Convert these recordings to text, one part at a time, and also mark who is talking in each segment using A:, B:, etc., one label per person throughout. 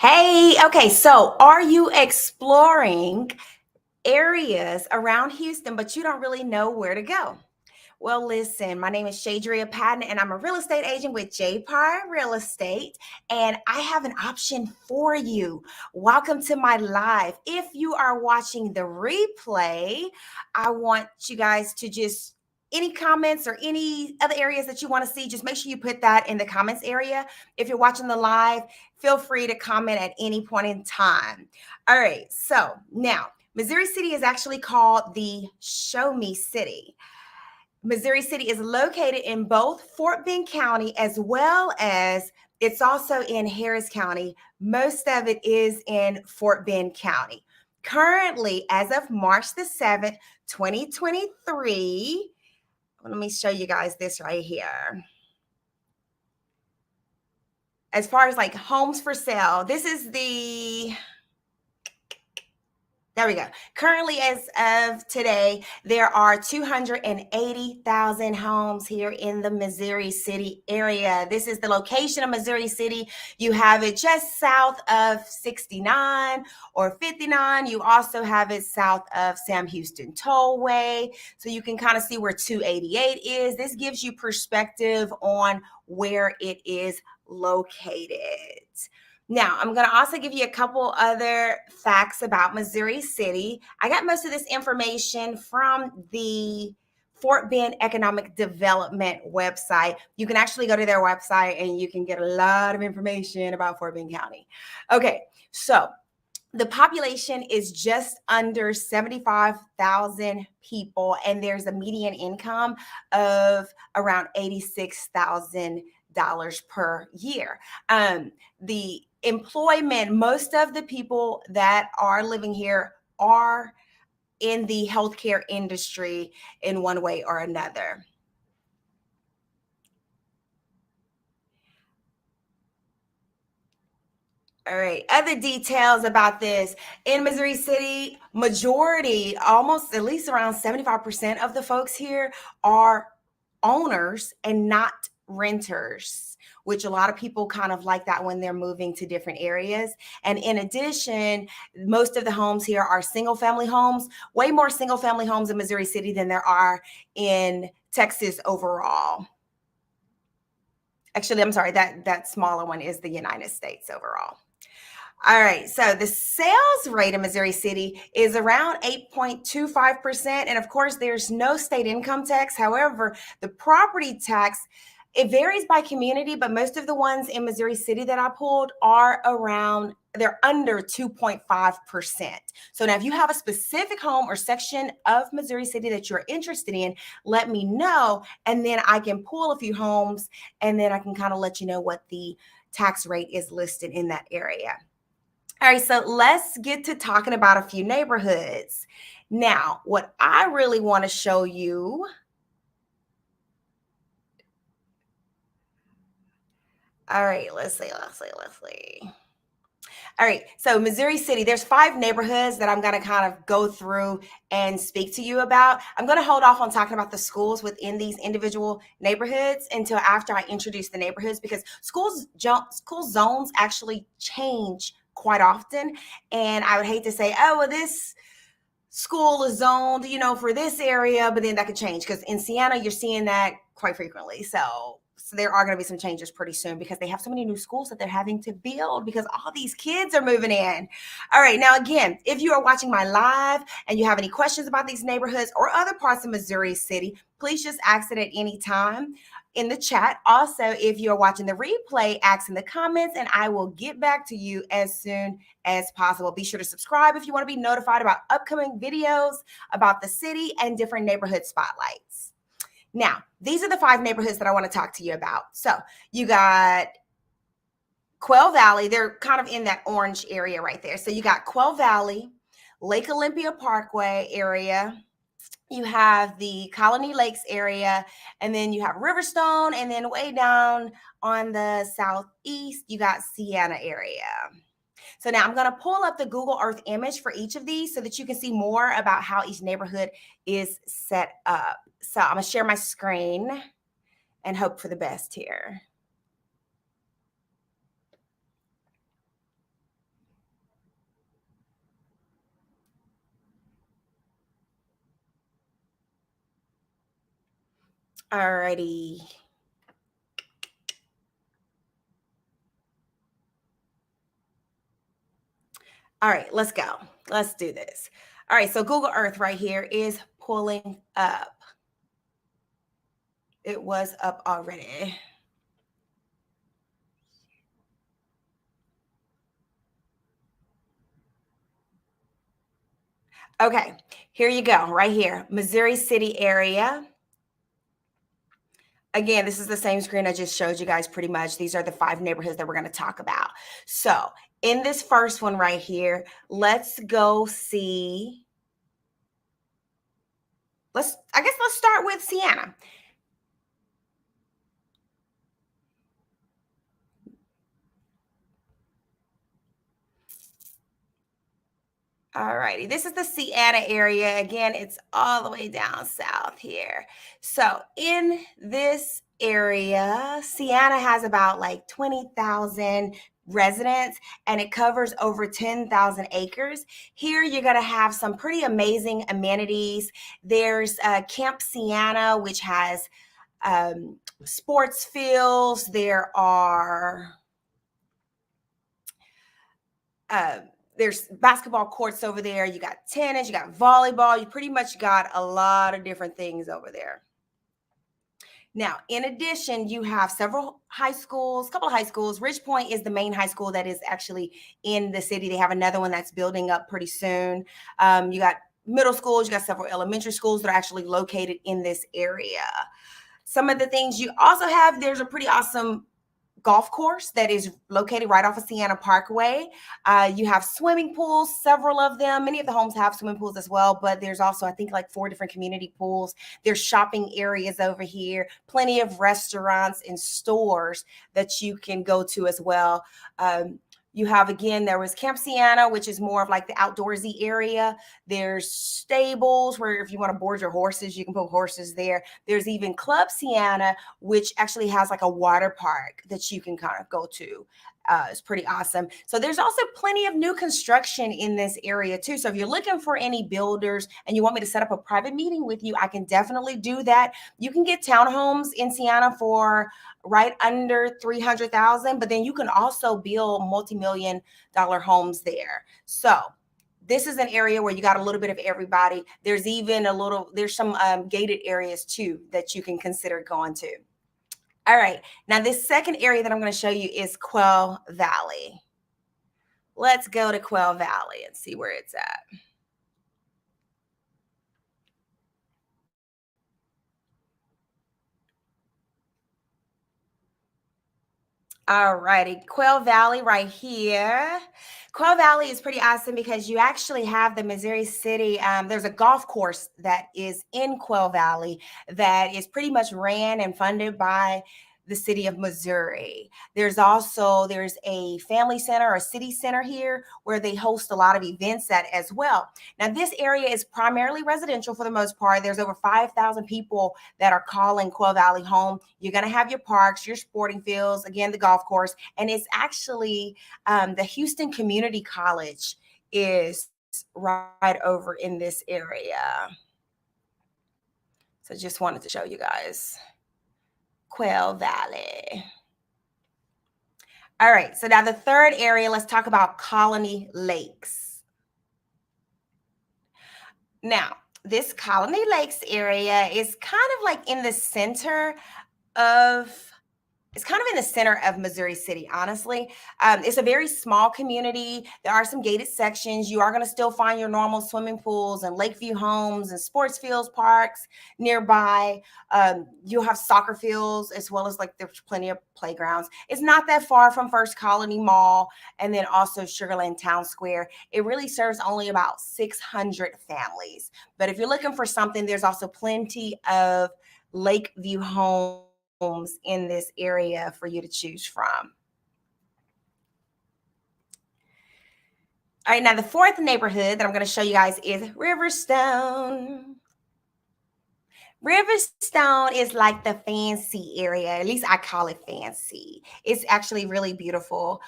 A: Hey, okay, so are you exploring areas around Houston, but you don't really know where to go? Well, listen, my name is Shadria Patton, and I'm a real estate agent with J Par Real Estate, and I have an option for you. Welcome to my live. If you are watching the replay, I want you guys to just any comments or any other areas that you want to see, just make sure you put that in the comments area. If you're watching the live, feel free to comment at any point in time. All right, so now Missouri City is actually called the Show Me City. Missouri City is located in both Fort Bend County as well as it's also in Harris County. Most of it is in Fort Bend County. Currently, as of March the 7th, 2023, let me show you guys this right here. As far as like homes for sale, this is there we go. Currently, as of today, there are 280,000 homes here in the Missouri City area. This is the location of Missouri City. You have it just south of 69 or 59. You also have it south of Sam Houston Tollway. So you can kind of see where 288 is. This gives you perspective on where it is located. Now, I'm going to also give you a couple other facts about Missouri City. I got most of this information from the Fort Bend Economic Development website. You can actually go to their website and you can get a lot of information about Fort Bend County. Okay, so the population is just under 75,000 people, and there's a median income of around $86,000 per year. The employment, most of the people that are living here are in the healthcare industry in one way or another. All right, other details about this. In Missouri City, majority, almost at least around 75% of the folks here are owners and not renters, which a lot of people kind of like that when they're moving to different areas. And in addition, most of the homes here are single family homes, way more single family homes in Missouri City than there are in Texas overall. Actually, I'm sorry, that smaller one is the United States overall. All right, so the sales rate in Missouri City is around 8.25%. And of course, there's no state income tax. However, the property tax, it varies by community, but most of the ones in Missouri City that I pulled are they're under 2.5%. So now if you have a specific home or section of Missouri City that you're interested in, let me know. And then I can pull a few homes and then I can kind of let you know what the tax rate is listed in that area. All right, so let's get to talking about a few neighborhoods. Now, what I really want to show you, all right, let's see. All right, so Missouri City, there's 5 neighborhoods that I'm going to kind of go through and speak to you about. I'm going to hold off on talking about the schools within these individual neighborhoods until after I introduce the neighborhoods, because school zones actually change quite often. And I would hate to say, oh, well, this school is zoned, for this area, but then that could change, because in Siena, you're seeing that quite frequently. So there are going to be some changes pretty soon because they have so many new schools that they're having to build because all these kids are moving in. All right. Now, again, if you are watching my live and you have any questions about these neighborhoods or other parts of Missouri City, please just ask it at any time in the chat. Also, if you're watching the replay, ask in the comments and I will get back to you as soon as possible. Be sure to subscribe if you want to be notified about upcoming videos about the city and different neighborhood spotlights. Now, these are the 5 neighborhoods that I want to talk to you about. So you got Quail Valley. They're kind of in that orange area right there. So you got Quail Valley, Lake Olympia Parkway area. You have the Colony Lakes area, and then you have Riverstone, and then way down on the southeast, you got Siena area. So now I'm going to pull up the Google Earth image for each of these so that you can see more about how each neighborhood is set up. So I'm going to share my screen and hope for the best here. Alrighty. All right, let's go. Let's do this. All right, so Google Earth right here is pulling up. It was up already. Okay, here you go, right here, Missouri City area. Again, this is the same screen I just showed you guys pretty much. These are the 5 neighborhoods that we're going to talk about. So in this first one right here, let's go see. I guess let's start with Sienna. All righty, this is the Sienna area. Again, it's all the way down south here. So in this area, Sienna has about like 20,000 residents and it covers over 10,000 acres. Here you're going to have some pretty amazing amenities. There's Camp Sienna, which has sports fields. There are uh, there's basketball courts over there. You got tennis, you got volleyball. You pretty much got a lot of different things over there. Now, in addition, you have several high schools, a couple of high schools. Ridge Point is the main high school that is actually in the city. They have another one that's building up pretty soon. You got middle schools, you got several elementary schools that are actually located in this area. Some of the things you also have, there's a pretty awesome golf course that is located right off of Sienna Parkway. You have swimming pools, several of them. Many of the homes have swimming pools as well, but there's also, I think, like 4 different community pools. There's shopping areas over here, plenty of restaurants and stores that you can go to as well. You have, again, there was Camp Sienna, which is more of like the outdoorsy area. There's stables where if you want to board your horses, you can put horses there. There's even Club Sienna, which actually has like a water park that you can kind of go to. It's pretty awesome. So there's also plenty of new construction in this area too. So if you're looking for any builders and you want me to set up a private meeting with you, I can definitely do that. You can get townhomes in Sienna for right under 300,000, but then you can also build multi-million dollar homes there. So this is an area where you got a little bit of everybody. There's even there's some gated areas too that you can consider going to. All right, now this second area that I'm going to show you is Quail Valley. Let's go to Quail Valley and see where it's at. All righty, Quail Valley right here. Quail Valley is pretty awesome because you actually have the Missouri City. There's a golf course that is in Quail Valley that is pretty much ran and funded by the city of Missouri. There's a family center or city center here where they host a lot of events at as well. Now this area is primarily residential for the most part. There's over 5,000 people that are calling Quail Valley home. You're going to have your parks, your sporting fields, again, the golf course, and it's actually the Houston Community College is right over in this area. So just wanted to show you guys Quail Valley. All right, so now the third area, let's talk about Colony Lakes. Now, this Colony Lakes area is kind of like in the center of it's kind of in the center of Missouri City, honestly. It's a very small community. There are some gated sections. You are going to still find your normal swimming pools and lakeview homes and sports fields, parks nearby. You'll have soccer fields as well as like there's plenty of playgrounds. It's not that far from First Colony Mall and then also Sugarland Town Square. It really serves only about 600 families. But if you're looking for something, there's also plenty of lakeview homes in this area for you to choose from. All right, now the fourth neighborhood that I'm going to show you guys is Riverstone. Riverstone is like the fancy area. At least I call it fancy. It's actually really beautiful.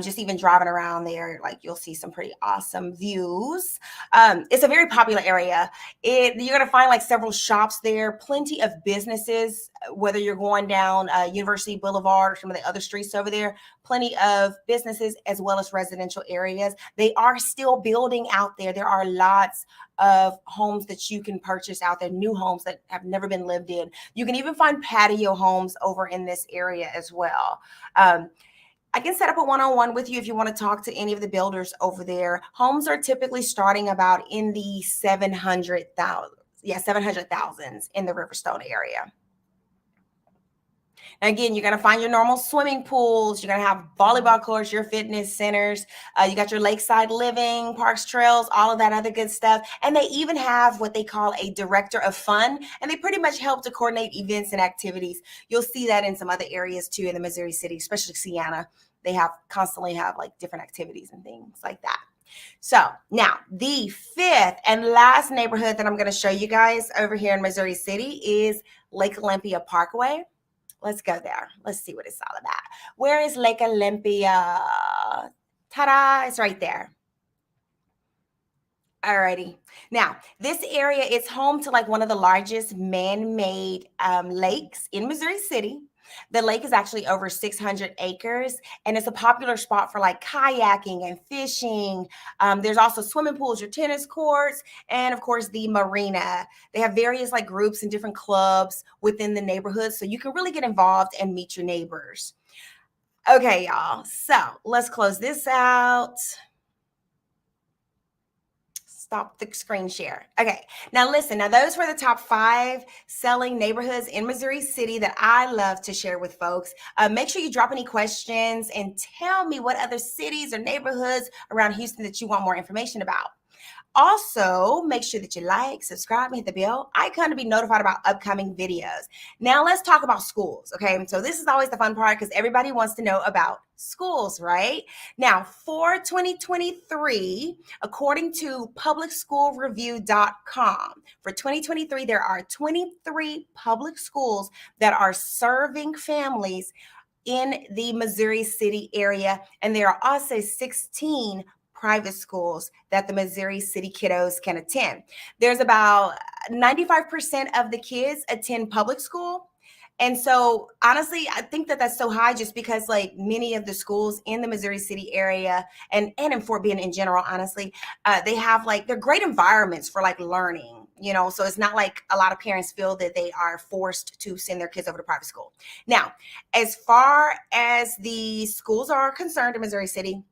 A: Just even driving around there, like you'll see some pretty awesome views. It's a very popular area. You're gonna find like several shops there, plenty of businesses. Whether you're going down University Boulevard or some of the other streets over there, plenty of businesses as well as residential areas. They are still building out there. There are lots of homes that you can purchase out there, new homes that have never been lived in. You can even find patio homes over in this area as well. I can set up a one-on-one with you if you want to talk to any of the builders over there. Homes are typically starting about in the 700,000s in the Riverstone area. Again, you're going to find your normal swimming pools. You're going to have volleyball courts, your fitness centers. You got your lakeside living, parks, trails, all of that other good stuff. And they even have what they call a director of fun. And they pretty much help to coordinate events and activities. You'll see that in some other areas too in the Missouri City, especially Siena. They constantly have like different activities and things like that. So now the fifth and last neighborhood that I'm going to show you guys over here in Missouri City is Lake Olympia Parkway. Let's go there. Let's see what it's all about. Where is Lake Olympia? Ta-da, it's right there. Alrighty. Now, this area is home to like one of the largest man-made lakes in Missouri City. The lake is actually over 600 acres, and it's a popular spot for like kayaking and fishing. There's also swimming pools, your tennis courts, and of course the marina. They have various like groups and different clubs within the neighborhood, so you can really get involved and meet your neighbors. Okay, y'all. So let's close this out. Stop the screen share. Okay, now listen. Now those were the top 5 selling neighborhoods in Missouri City that I love to share with folks. Make sure you drop any questions and tell me what other cities or neighborhoods around Houston that you want more information about. Also, make sure that you like, subscribe, and hit the bell icon to be notified about upcoming videos. Now, let's talk about schools, okay? So this is always the fun part because everybody wants to know about schools, right? Now, for 2023, according to publicschoolreview.com, for 2023, there are 23 public schools that are serving families in the Missouri City area, and there are also 16 private schools that the Missouri City kiddos can attend. There's about 95% of the kids attend public school. And so honestly, I think that that's so high just because like many of the schools in the Missouri City area and in Fort Bend in general, honestly, they have like, they're great environments for like learning, you know, so it's not like a lot of parents feel that they are forced to send their kids over to private school. Now, as far as the schools are concerned in Missouri City,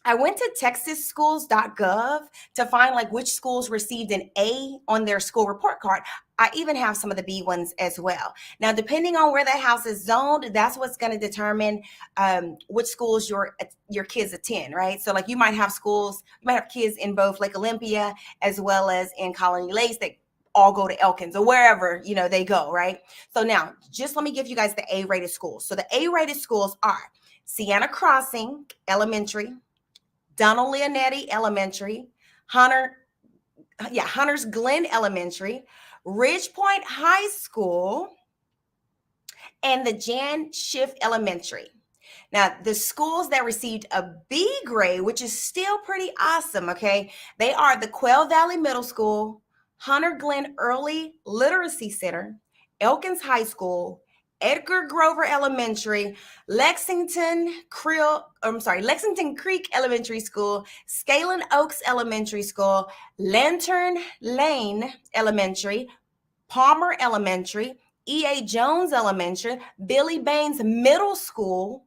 A: I went to texasschools.gov to find like which schools received an A on their school report card. I even have some of the B ones as well. Now, depending on where that house is zoned, that's what's going to determine which schools your kids attend, right? So like you might have kids in both Lake Olympia as well as in Colony Lakes that all go to Elkins or wherever, you know, they go, right? So now just let me give you guys the A-rated schools. So the A-rated schools are Siena Crossing Elementary, Donald Leonetti Elementary, Hunter's Glen Elementary, Ridge Point High School, and the Jan Schiff Elementary. Now, the schools that received a B grade, which is still pretty awesome, okay, they are the Quail Valley Middle School, Hunter Glen Early Literacy Center, Elkins High School, Edgar Grover Elementary, Lexington Creek Elementary School, Scalen Oaks Elementary School, Lantern Lane Elementary, Palmer Elementary, E.A. Jones Elementary, Billy Baines Middle School,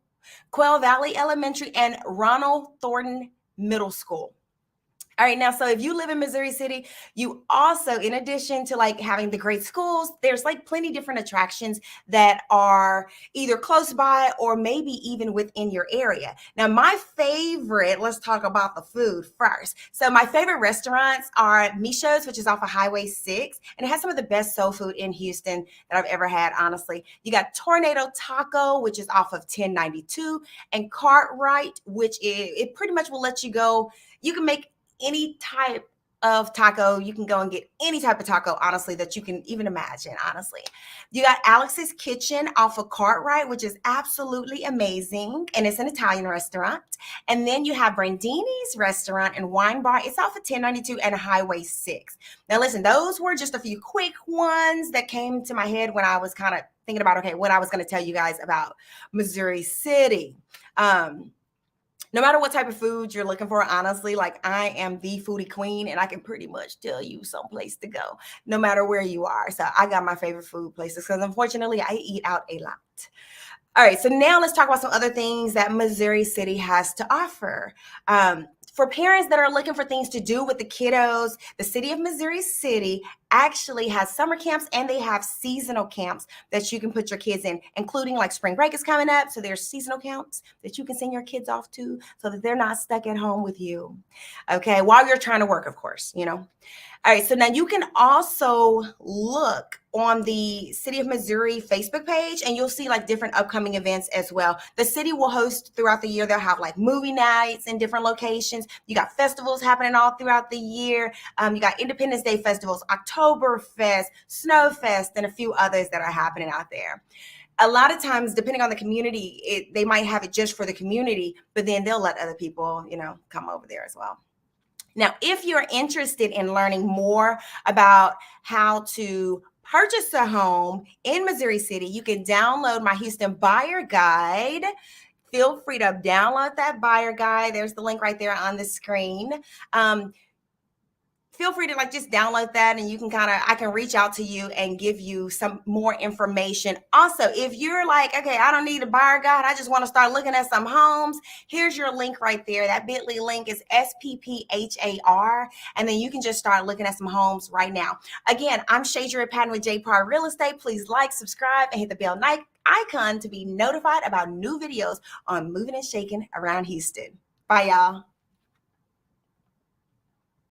A: Quail Valley Elementary, and Ronald Thornton Middle School. All right, now, so if you live in Missouri City, you also, in addition to like having the great schools, there's like plenty different attractions that are either close by or maybe even within your area. Now, my favorite, let's talk about the food first. So my favorite restaurants are Micho's, which is off of Highway 6, and it has some of the best soul food in Houston that I've ever had, honestly. You got Tornado Taco, which is off of 1092, and Cartwright, which it pretty much will let you go. You can make any type of taco. You can go and get any type of taco, honestly, that you can even imagine, honestly. You got Alex's Kitchen off of Cartwright, which is absolutely amazing, and it's an Italian restaurant. And then you have Brandini's Restaurant and Wine Bar. It's off of 1092 and Highway 6. Now, listen, those were just a few quick ones that came to my head when I was kind of thinking about, okay, what I was going to tell you guys about Missouri City. No matter what type of food you're looking for, honestly, like I am the foodie queen and I can pretty much tell you some place to go, no matter where you are. So I got my favorite food places because unfortunately I eat out a lot. All right, so now let's talk about some other things that Missouri City has to offer. For parents that are looking for things to do with the kiddos, the city of Missouri City actually has summer camps and they have seasonal camps that you can put your kids in, including like spring break is coming up. So there's seasonal camps that you can send your kids off to so that they're not stuck at home with you. Okay, while you're trying to work, of course, you know. All right, so now you can also look on the City of Missouri Facebook page and you'll see like different upcoming events as well. The city will host throughout the year. They'll have like movie nights in different locations. You got festivals happening all throughout the year. You got Independence Day festivals, Oktoberfest, Snowfest, and a few others that are happening out there. A lot of times, depending on the community, they might have it just for the community, but then they'll let other people, you know, come over there as well. Now, if you're interested in learning more about how to purchase a home in Missouri City, you can download my Houston Buyer Guide. Feel free to download that buyer guide. There's the link right there on the screen. Feel free to like just download that and you can I can reach out to you and give you some more information. Also, if you're like, okay, I don't need a buyer guide, I just want to start looking at some homes, here's your link right there. That bit.ly link is SPPHAR, and then you can just start looking at some homes right now. Again, I'm Shadria Patton with J Par Real Estate. Please like, subscribe, and hit the bell icon to be notified about new videos on moving and shaking around Houston. Bye, y'all.